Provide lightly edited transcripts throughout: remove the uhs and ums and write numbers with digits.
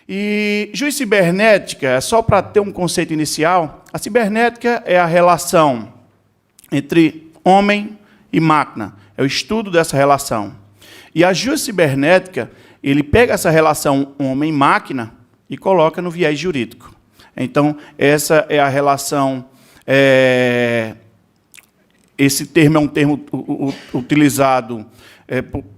E juiz cibernética, só para ter um conceito inicial, a cibernética é a relação entre homem e máquina, é o estudo dessa relação. E a juiz cibernética, ele pega essa relação homem-máquina e coloca no viés jurídico. Então, essa é a relação... esse termo é um termo utilizado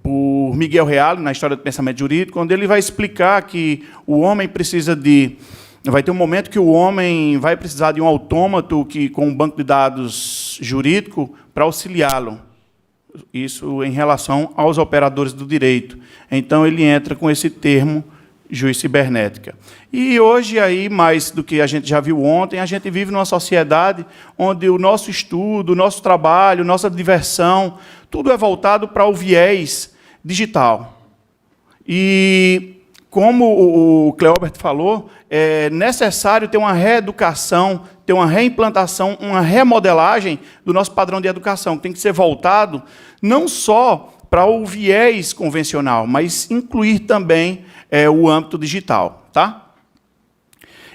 por Miguel Reale, na História do Pensamento Jurídico, onde ele vai explicar que o homem precisa de... Vai ter um momento que o homem vai precisar de um autômato com um banco de dados jurídico para auxiliá-lo. Isso em relação aos operadores do direito. Então, ele entra com esse termo, juiz cibernética. E hoje, aí, mais do que a gente já viu ontem, a gente vive numa sociedade onde o nosso estudo, o nosso trabalho, nossa diversão, tudo é voltado para o viés digital. E, como o Cleobert falou, é necessário ter uma reeducação, ter uma reimplantação, uma remodelagem do nosso padrão de educação, que tem que ser voltado não só para o viés convencional, mas incluir também o âmbito digital. Tá?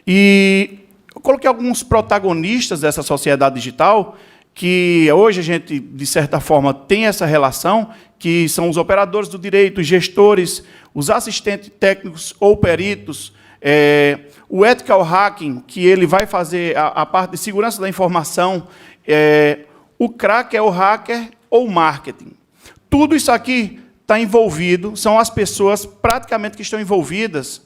E eu coloquei alguns protagonistas dessa sociedade digital, que hoje a gente, de certa forma, tem essa relação, que são os operadores do direito, os gestores, os assistentes técnicos ou peritos, o ethical hacking, que ele vai fazer a parte de segurança da informação, o cracker é o hacker ou marketing. Tudo isso aqui está envolvido, são as pessoas praticamente que estão envolvidas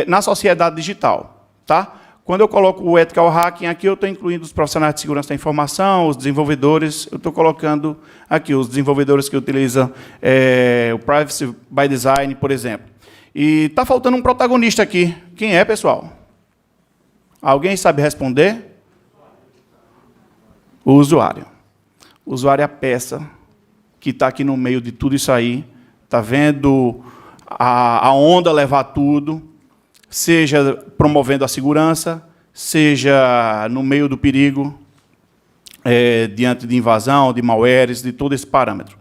na sociedade digital. Tá? Quando eu coloco o ethical hacking aqui, eu estou incluindo os profissionais de segurança da informação, os desenvolvedores, eu estou colocando aqui os desenvolvedores que utilizam o privacy by design, por exemplo. E está faltando um protagonista aqui. Quem é, pessoal? Alguém sabe responder? O usuário. O usuário é a peça que está aqui no meio de tudo isso aí, está vendo a onda levar tudo, seja promovendo a segurança, seja no meio do perigo, diante de invasão, de malwares, de todo esse parâmetro.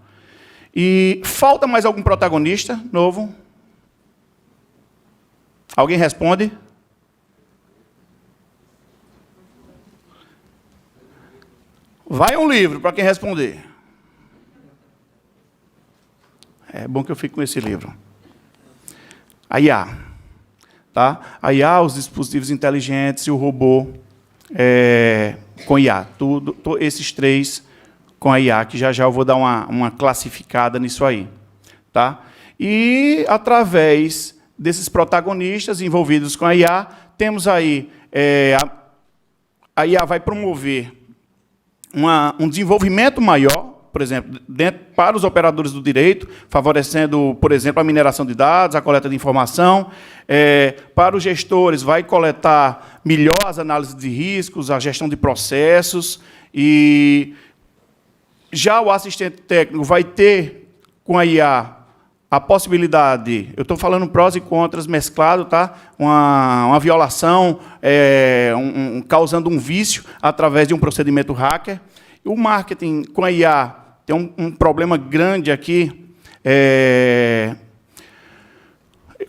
E falta mais algum protagonista novo? Alguém responde? Vai um livro para quem responder. É bom que eu fique com esse livro. A IA. Tá? A IA, os dispositivos inteligentes e o robô com IA. Esses três com a IA, que já eu vou dar uma classificada nisso aí. Tá? E, através desses protagonistas envolvidos com a IA, temos aí... a IA vai promover um desenvolvimento maior, por exemplo, para os operadores do direito, favorecendo, por exemplo, a mineração de dados, a coleta de informação. Para os gestores, vai coletar melhor as análises de riscos, a gestão de processos. E já o assistente técnico vai ter, com a IA, a possibilidade, eu estou falando prós e contras mesclado, tá? Uma violação, causando um vício através de um procedimento hacker. O marketing com a IA tem um problema grande aqui.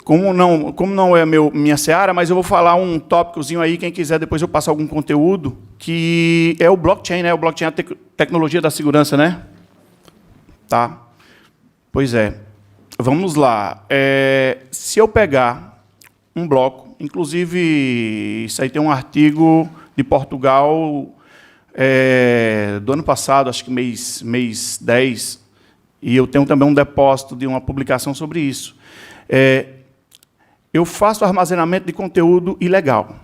Como não é minha seara, mas eu vou falar um tópicozinho aí, quem quiser, depois eu passo algum conteúdo, que é o blockchain, né? O blockchain é a tecnologia da segurança, né? Tá? Pois é. Vamos lá. Se eu pegar um bloco, inclusive, isso aí tem um artigo de Portugal do ano passado, acho que mês 10, e eu tenho também um depósito de uma publicação sobre isso. Eu faço armazenamento de conteúdo ilegal.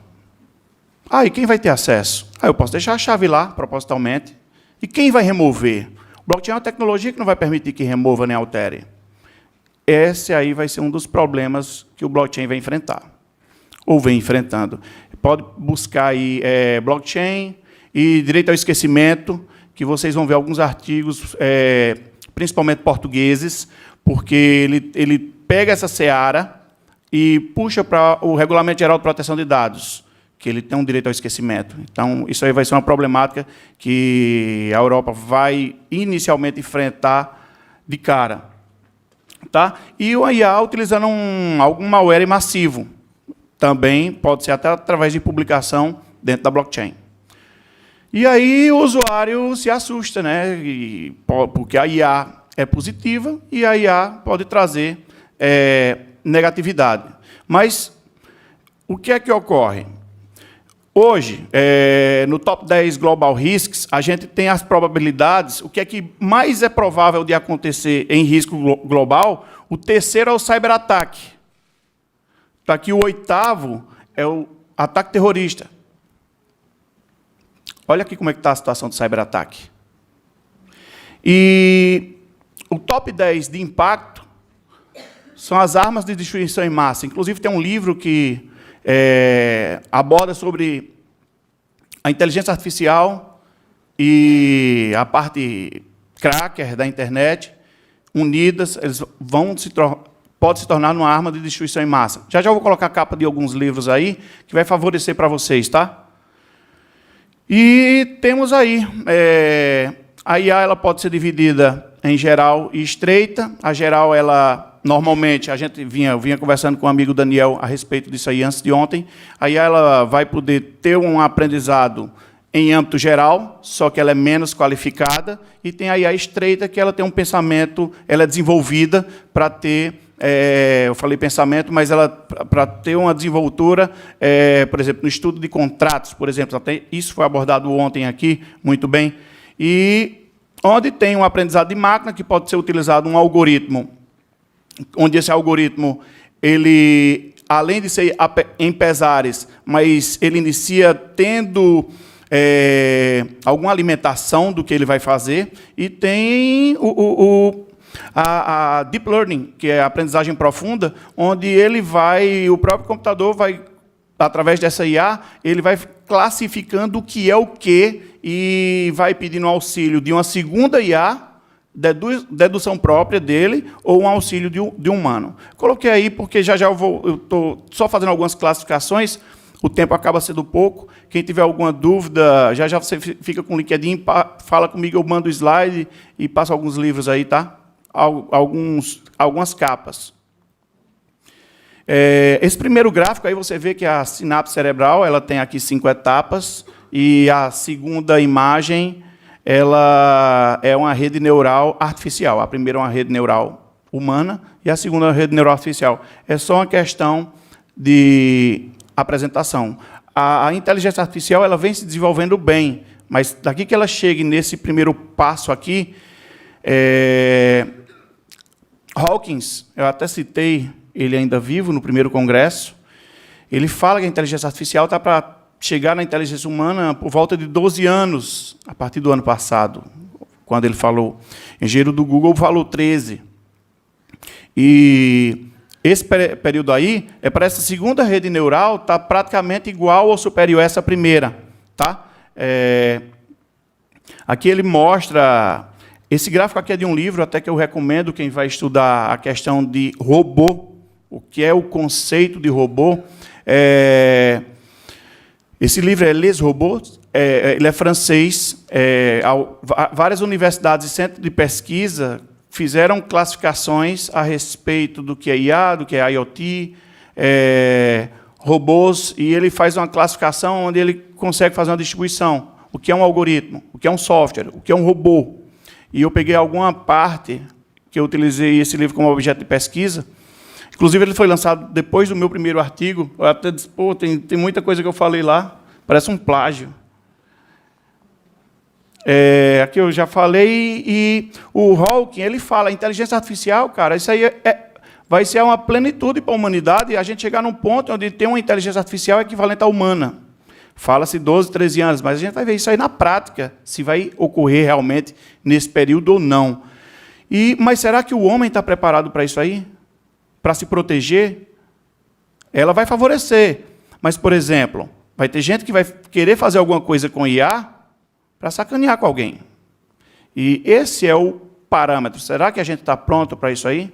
E quem vai ter acesso? Eu posso deixar a chave lá, propositalmente. E quem vai remover? O blockchain é uma tecnologia que não vai permitir que remova nem altere. Esse aí vai ser um dos problemas que o blockchain vai enfrentar, ou vem enfrentando. Pode buscar aí blockchain e direito ao esquecimento, que vocês vão ver alguns artigos, principalmente portugueses, porque ele pega essa seara e puxa para o Regulamento Geral de Proteção de Dados, que ele tem um direito ao esquecimento. Então, isso aí vai ser uma problemática que a Europa vai inicialmente enfrentar de cara. Tá? E o IA utilizando algum malware massivo. Também pode ser até através de publicação dentro da blockchain. E aí o usuário se assusta, né? Porque a IA é positiva e a IA pode trazer negatividade. Mas o que é que ocorre? Hoje, no Top 10 Global Risks, a gente tem as probabilidades, o que é que mais é provável de acontecer em risco global. O terceiro é o cyberataque. Tá aqui o 8º é o ataque terrorista. Olha aqui como é que está a situação do cyberataque. E o top 10 de impacto são as armas de destruição em massa. Inclusive, tem um livro que aborda sobre a inteligência artificial e a parte cracker da internet, unidas, eles pode se tornar uma arma de destruição em massa. Já vou colocar a capa de alguns livros aí, que vai favorecer para vocês, tá? E temos aí, a IA ela pode ser dividida em geral e estreita. A geral, ela normalmente, a gente vinha conversando com o amigo Daniel a respeito disso aí antes de ontem. A IA ela vai poder ter um aprendizado em âmbito geral, só que ela é menos qualificada, e tem a IA estreita, que ela tem um pensamento, ela é desenvolvida para ter, eu falei pensamento, mas ela para ter uma desenvoltura, por exemplo, no estudo de contratos, por exemplo, até isso foi abordado ontem aqui, muito bem, e onde tem um aprendizado de máquina, que pode ser utilizado um algoritmo, onde esse algoritmo, ele, além de ser em pesares, mas ele inicia tendo alguma alimentação do que ele vai fazer, e tem a Deep Learning, que é a aprendizagem profunda, onde o próprio computador vai, através dessa IA, ele vai classificando o que é o quê, e vai pedindo auxílio de uma segunda IA, dedução própria dele, ou um auxílio de um humano. Coloquei aí porque já eu estou só fazendo algumas classificações, o tempo acaba sendo pouco. Quem tiver alguma dúvida, já você fica com o LinkedIn, fala comigo, eu mando o slide e passo alguns livros aí, tá? Algumas capas. Esse primeiro gráfico aí você vê que a sinapse cerebral ela tem aqui 5 etapas, e a segunda imagem ela é uma rede neural artificial. A primeira é uma rede neural humana e a segunda é uma rede neural artificial. É só uma questão de apresentação. A inteligência artificial ela vem se desenvolvendo bem, mas daqui que ela chegue nesse primeiro passo aqui, Hawkins, eu até citei ele ainda vivo no primeiro congresso, ele fala que a inteligência artificial está para chegar na inteligência humana por volta de 12 anos, a partir do ano passado, quando ele falou. O engenheiro do Google falou 13. E esse período aí, para essa segunda rede neural, está praticamente igual ou superior a essa primeira. Tá? Aqui ele mostra... Esse gráfico aqui é de um livro, até que eu recomendo quem vai estudar a questão de robô, o que é o conceito de robô. Esse livro é Les Robots, ele é francês. Várias universidades e centros de pesquisa fizeram classificações a respeito do que é IA, do que é IoT, robôs, e ele faz uma classificação onde ele consegue fazer uma distribuição. O que é um algoritmo, o que é um software, o que é um robô. E eu peguei alguma parte que eu utilizei esse livro como objeto de pesquisa. Inclusive, ele foi lançado depois do meu primeiro artigo. Eu até disse, pô, tem muita coisa que eu falei lá, parece um plágio. Aqui eu já falei, e o Hawking, ele fala, a inteligência artificial, cara, isso aí vai ser uma plenitude para a humanidade, e a gente chegar num ponto onde tem uma inteligência artificial equivalente à humana. Fala-se 12, 13 anos, mas a gente vai ver isso aí na prática, se vai ocorrer realmente nesse período ou não. Mas será que o homem está preparado para isso aí? Para se proteger? Ela vai favorecer. Mas, por exemplo, vai ter gente que vai querer fazer alguma coisa com IA para sacanear com alguém. E esse é o parâmetro. Será que a gente está pronto para isso aí?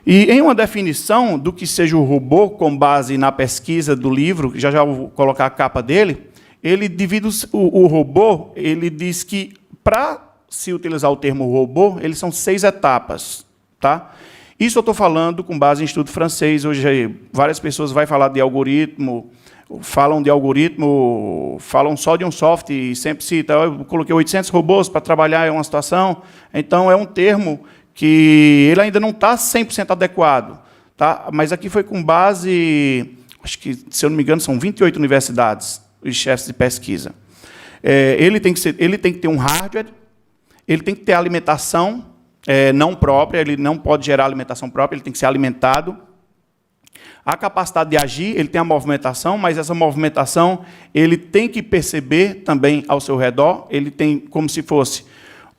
E em uma definição do que seja o robô, com base na pesquisa do livro, já vou colocar a capa dele, ele divide o robô, ele diz que, para se utilizar o termo robô, eles são 6 etapas. Tá? Isso eu estou falando com base em estudo francês. Hoje, várias pessoas vão falar de algoritmo, falam só de um software e sempre citam, eu coloquei 800 robôs para trabalhar em uma situação. Então, é um termo que ele ainda não está 100% adequado. Tá? Mas aqui foi com base, acho que, se eu não me engano, são 28 universidades, os chefes de pesquisa. Ele tem que ter um hardware, ele tem que ter alimentação não própria, ele não pode gerar alimentação própria, ele tem que ser alimentado. A capacidade de agir, ele tem a movimentação, mas essa movimentação ele tem que perceber também ao seu redor, ele tem como se fosse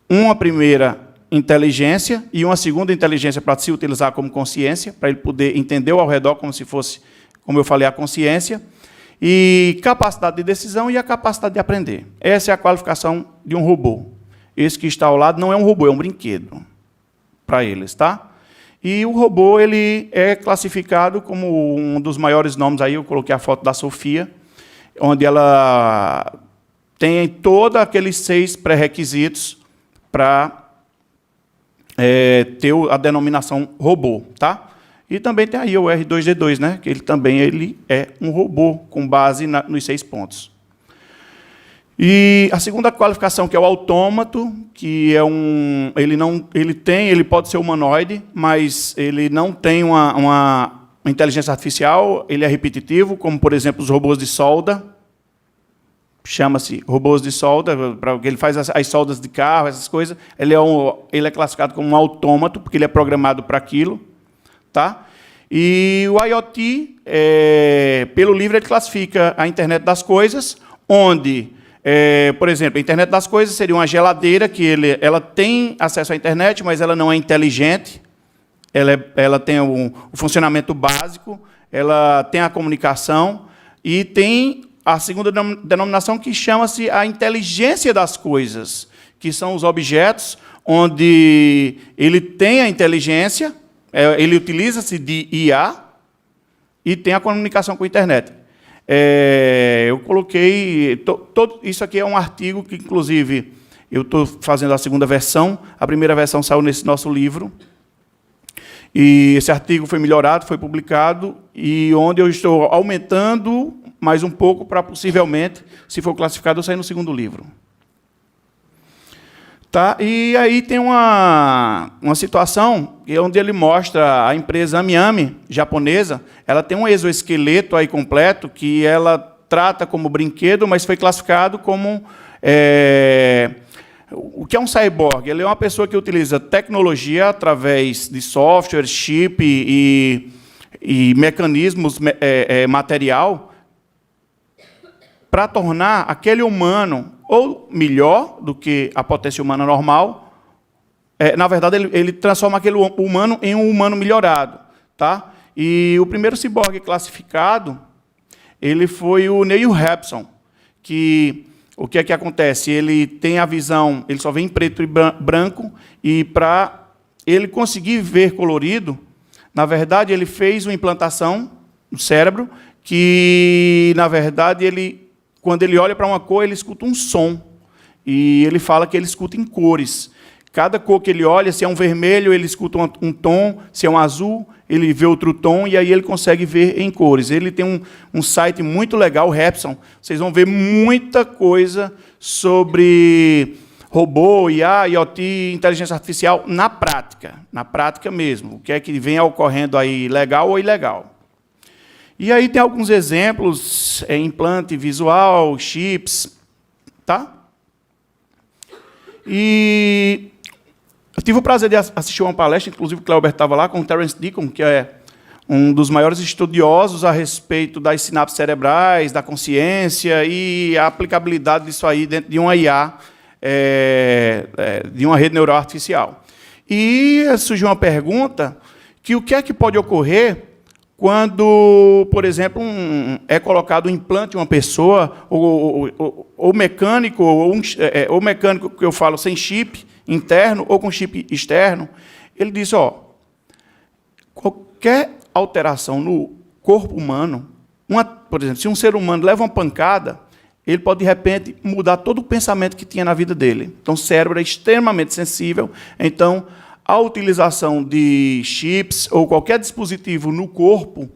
uma primeira inteligência e uma segunda inteligência para se utilizar como consciência, para ele poder entender ao redor como se fosse, como eu falei, a consciência, e capacidade de decisão e a capacidade de aprender. Essa é a qualificação de um robô. Esse que está ao lado não é um robô, é um brinquedo para eles, tá? E o robô ele é classificado como um dos maiores nomes, aí eu coloquei a foto da Sofia, onde ela tem todos aqueles 6 pré-requisitos para ter a denominação robô, tá? E também tem aí o R2D2, né? Que ele é um robô com base nos 6 pontos. E a segunda qualificação, que é o autômato, que é ele pode ser humanoide, mas ele não tem uma inteligência artificial, ele é repetitivo, como, por exemplo, os robôs de solda. Chama-se robôs de solda, porque ele faz as soldas de carro, essas coisas. Ele é classificado como um autômato, porque ele é programado para aquilo. Tá? E o IoT, pelo livro, ele classifica a internet das coisas, onde... por exemplo, a internet das coisas seria uma geladeira que ela tem acesso à internet, mas ela não é inteligente. Ela tem o funcionamento básico, ela tem a comunicação e tem a segunda denominação que chama-se a inteligência das coisas, que são os objetos onde ele tem a inteligência, ele utiliza-se de IA e tem a comunicação com a internet. Eu coloquei... isso aqui é um artigo que, inclusive, eu estou fazendo a segunda versão. A primeira versão saiu nesse nosso livro. E esse artigo foi melhorado, foi publicado, e onde eu estou aumentando mais um pouco para, possivelmente, se for classificado, eu sair no segundo livro. Tá? E aí tem uma situação onde ele mostra a empresa AmiAmi, japonesa, ela tem um exoesqueleto aí completo que ela trata como brinquedo, mas foi classificado como... o que é um cyborg? Ele é uma pessoa que utiliza tecnologia através de software, chip e mecanismos material para tornar aquele humano ou melhor do que a potência humana normal. Na verdade, ele transforma aquele humano em um humano melhorado. Tá? E o primeiro ciborgue classificado ele foi o Neil Hobson, que o que é que acontece? Ele tem a visão, ele só vê em preto e branco, e para ele conseguir ver colorido, na verdade, ele fez uma implantação no cérebro que, na verdade, quando ele olha para uma cor, ele escuta um som. E ele fala que ele escuta em cores. Cada cor que ele olha, se é um vermelho, ele escuta um tom, se é um azul, ele vê outro tom, e aí ele consegue ver em cores. Ele tem um site muito legal, o Hobson. Vocês vão ver muita coisa sobre robô, IA, IoT, inteligência artificial, na prática mesmo. O que é que vem ocorrendo aí, legal ou ilegal. E aí tem alguns exemplos, implante visual, chips, tá? E eu tive o prazer de assistir uma palestra, inclusive o Cléber estava lá, com o Terence Deacon, que é um dos maiores estudiosos a respeito das sinapses cerebrais, da consciência e a aplicabilidade disso aí dentro de uma IA, de uma rede neural artificial. E surgiu uma pergunta, que o que é que pode ocorrer quando, por exemplo, é colocado um implante em uma pessoa, ou mecânico, ou mecânico que eu falo sem chip interno ou com chip externo, ele diz, qualquer alteração no corpo humano, por exemplo, se um ser humano leva uma pancada, ele pode, de repente, mudar todo o pensamento que tinha na vida dele. Então, o cérebro é extremamente sensível. Então, a utilização de chips ou qualquer dispositivo no corpo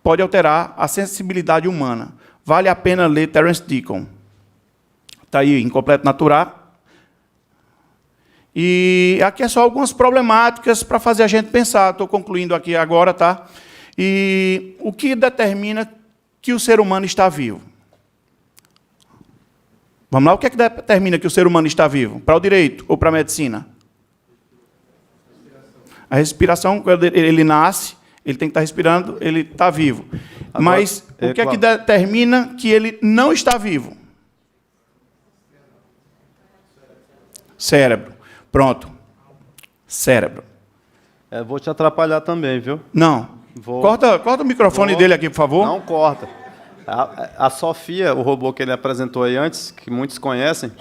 pode alterar a sensibilidade humana. Vale a pena ler Terence Deacon. Está aí, Incompleto Natural. E aqui é só algumas problemáticas para fazer a gente pensar. Estou concluindo aqui agora, tá? E o que determina que o ser humano está vivo? Vamos lá, o que é que determina que o ser humano está vivo? Para o direito ou para a medicina? A respiração, quando ele nasce, ele tem que estar respirando, ele está vivo. Agora, mas o que é que determina que ele não está vivo? Cérebro. Pronto. Cérebro. Vou te atrapalhar também, viu? Não. Corta o microfone dele aqui, por favor. Não corta. A Sofia, o robô que ele apresentou aí antes, que muitos conhecem,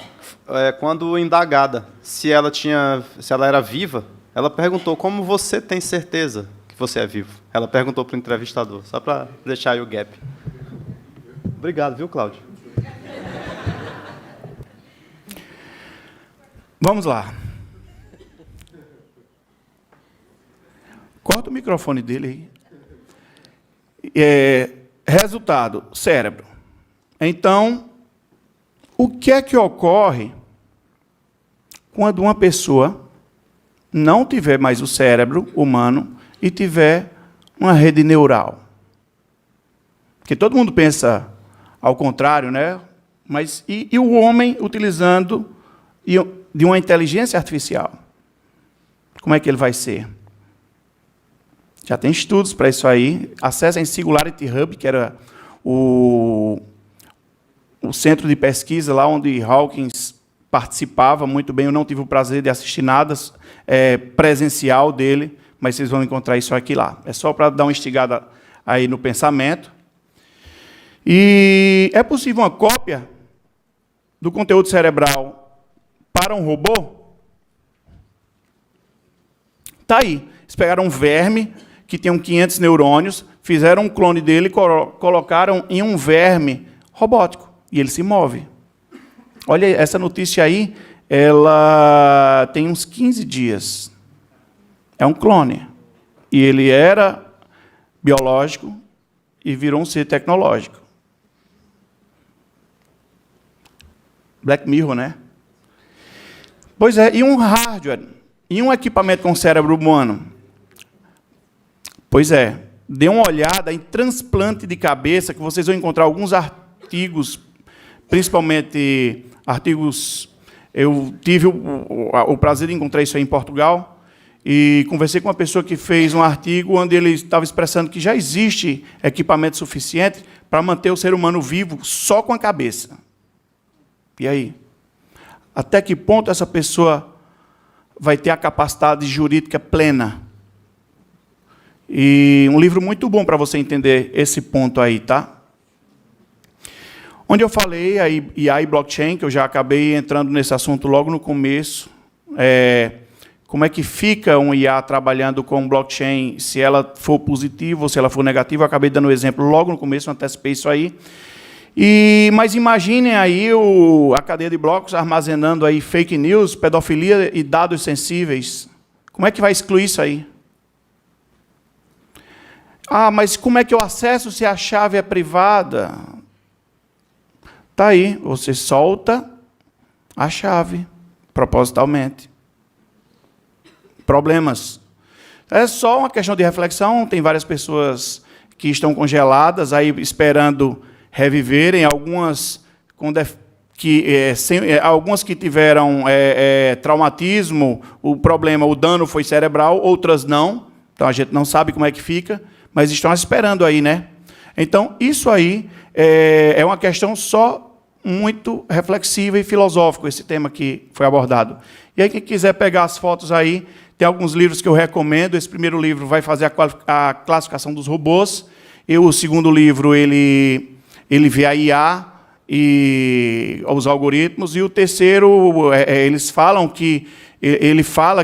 quando indagada se ela era viva, ela perguntou: como você tem certeza que você é vivo? Ela perguntou para o entrevistador, só para deixar aí o gap. Obrigado, viu, Cláudio? Vamos lá. Corta o microfone dele aí. Resultado, cérebro. Então, o que é que ocorre quando uma pessoa não tiver mais o cérebro humano e tiver uma rede neural? Porque todo mundo pensa ao contrário, né? Mas e o homem utilizando de uma inteligência artificial? Como é que ele vai ser? Já tem estudos para isso aí. Acessem Singularity Hub, que era o centro de pesquisa lá onde Hawkins participava muito bem. Eu não tive o prazer de assistir nada presencial dele, mas vocês vão encontrar isso aqui lá. É só para dar uma instigada aí no pensamento. E é possível uma cópia do conteúdo cerebral para um robô? Está aí. Eles pegaram um verme que tinha 500 neurônios, fizeram um clone dele e colocaram em um verme robótico. E ele se move. Olha, essa notícia aí, ela tem uns 15 dias. É um clone. E ele era biológico e virou um ser tecnológico. Black Mirror, né? Pois é, e um hardware, e um equipamento com cérebro humano? Pois é, dê uma olhada em transplante de cabeça, que vocês vão encontrar alguns artigos, principalmente artigos... Eu tive o prazer de encontrar isso aí em Portugal, e conversei com uma pessoa que fez um artigo onde ele estava expressando que já existe equipamento suficiente para manter o ser humano vivo só com a cabeça. E aí? Até que ponto essa pessoa vai ter a capacidade jurídica plena? E um livro muito bom para você entender esse ponto aí, tá? Onde eu falei, a IA e blockchain, que eu já acabei entrando nesse assunto logo no começo, como é que fica um IA trabalhando com blockchain, se ela for positiva ou se ela for negativa. Eu acabei dando o exemplo logo no começo, antecipei isso aí. Mas imaginem aí a cadeia de blocos armazenando aí fake news, pedofilia e dados sensíveis. Como é que vai excluir isso aí? Ah, mas como é que eu acesso se a chave é privada? Está aí, você solta a chave, propositalmente. Problemas. É só uma questão de reflexão, tem várias pessoas que estão congeladas, aí esperando reviverem, algumas que tiveram traumatismo, o dano foi cerebral, outras não, então a gente não sabe como é que fica, mas estão esperando aí, né? Então, isso aí é uma questão só muito reflexiva e filosófica, esse tema que foi abordado. E aí, quem quiser pegar as fotos aí, tem alguns livros que eu recomendo. Esse primeiro livro vai fazer a classificação dos robôs, e o segundo livro, ele vê a IA e os algoritmos, e o terceiro, ele fala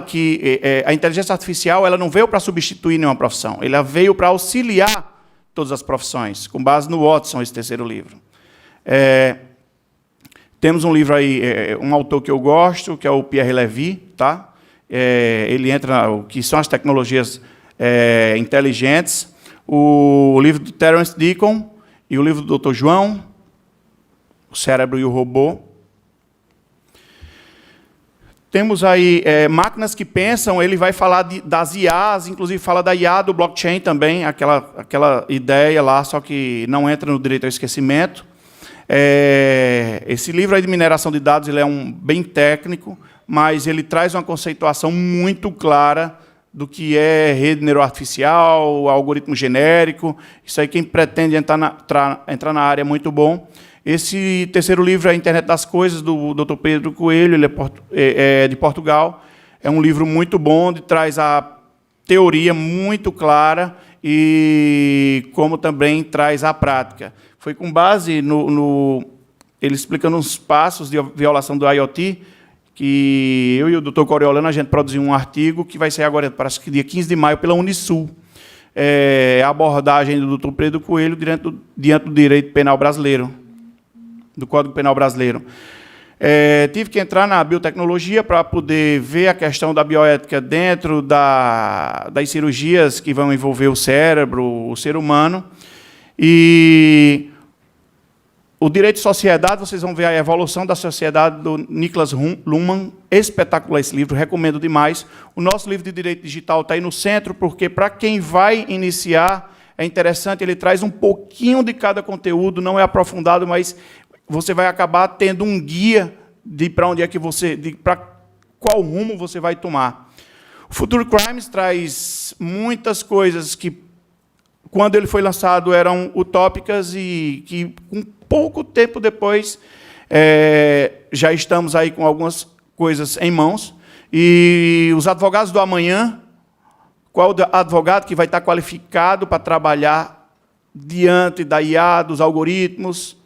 que a inteligência artificial ela não veio para substituir nenhuma profissão, ela veio para auxiliar todas as profissões, com base no Watson, esse terceiro livro. Temos um livro aí, um autor que eu gosto, que é o Pierre Levy, tá? ele entra o que são as tecnologias inteligentes, o livro do Terence Deacon e o livro do Dr. João, O Cérebro e o Robô. Temos aí Máquinas que Pensam, ele vai falar das IAs, inclusive fala da IA do blockchain também, aquela ideia lá, só que não entra no direito ao esquecimento. Esse livro aí de mineração de dados ele é bem técnico, mas ele traz uma conceituação muito clara do que é rede neuroartificial, algoritmo genérico. Isso aí quem pretende entrar na área é muito bom. Esse terceiro livro é a Internet das Coisas, do Dr. Pedro Coelho, ele é de Portugal. É um livro muito bom, traz a teoria muito clara e como também traz a prática. Foi com base ele explicando uns passos de violação do IoT, que eu e o Dr. Coriolano, a gente produziu um artigo que vai sair agora, parece que dia 15 de maio, pela Unisul. A abordagem do Dr. Pedro Coelho diante do direito penal brasileiro, do Código Penal brasileiro. Tive que entrar na biotecnologia para poder ver a questão da bioética dentro das cirurgias que vão envolver o cérebro, o ser humano. E o direito de sociedade, vocês vão ver a evolução da sociedade do Niklas Luhmann, espetacular esse livro, recomendo demais. O nosso livro de direito digital está aí no centro, porque para quem vai iniciar, é interessante, ele traz um pouquinho de cada conteúdo, não é aprofundado, mas você vai acabar tendo um guia de para onde é que para qual rumo você vai tomar. O Future Crimes traz muitas coisas que, quando ele foi lançado, eram utópicas e que, com pouco tempo depois, já estamos aí com algumas coisas em mãos. E os advogados do amanhã, qual advogado que vai estar qualificado para trabalhar diante da IA, dos algoritmos,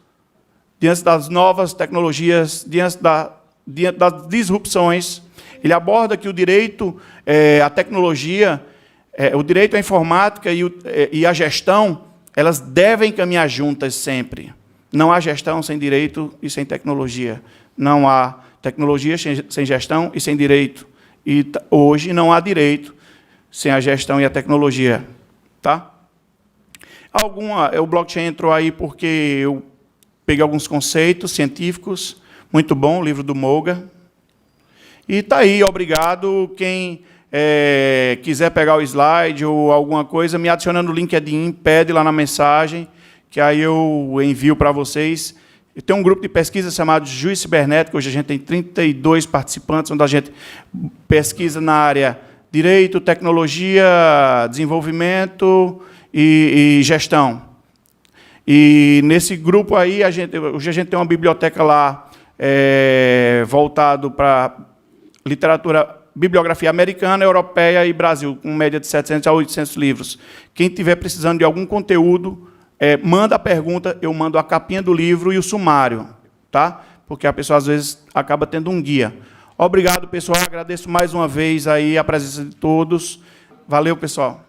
diante das novas tecnologias, diante das disrupções. Ele aborda que o direito, a tecnologia, o direito à informática e a gestão, elas devem caminhar juntas sempre. Não há gestão sem direito e sem tecnologia. Não há tecnologia sem gestão e sem direito. E hoje não há direito sem a gestão e a tecnologia. Tá? O blockchain entrou aí porque eu peguei alguns conceitos científicos, muito bom, o livro do Moga. E está aí, obrigado. Quem quiser pegar o slide ou alguma coisa, me adiciona no LinkedIn, pede lá na mensagem, que aí eu envio para vocês. Tem um grupo de pesquisa chamado Juiz Cibernético, hoje a gente tem 32 participantes, onde a gente pesquisa na área direito, tecnologia, desenvolvimento e gestão. E nesse grupo aí, hoje a gente tem uma biblioteca lá voltado para bibliografia americana, europeia e Brasil, com média de 700 a 800 livros. Quem estiver precisando de algum conteúdo, manda a pergunta, eu mando a capinha do livro e o sumário, tá? Porque a pessoa, às vezes, acaba tendo um guia. Obrigado, pessoal. Agradeço mais uma vez aí a presença de todos. Valeu, pessoal.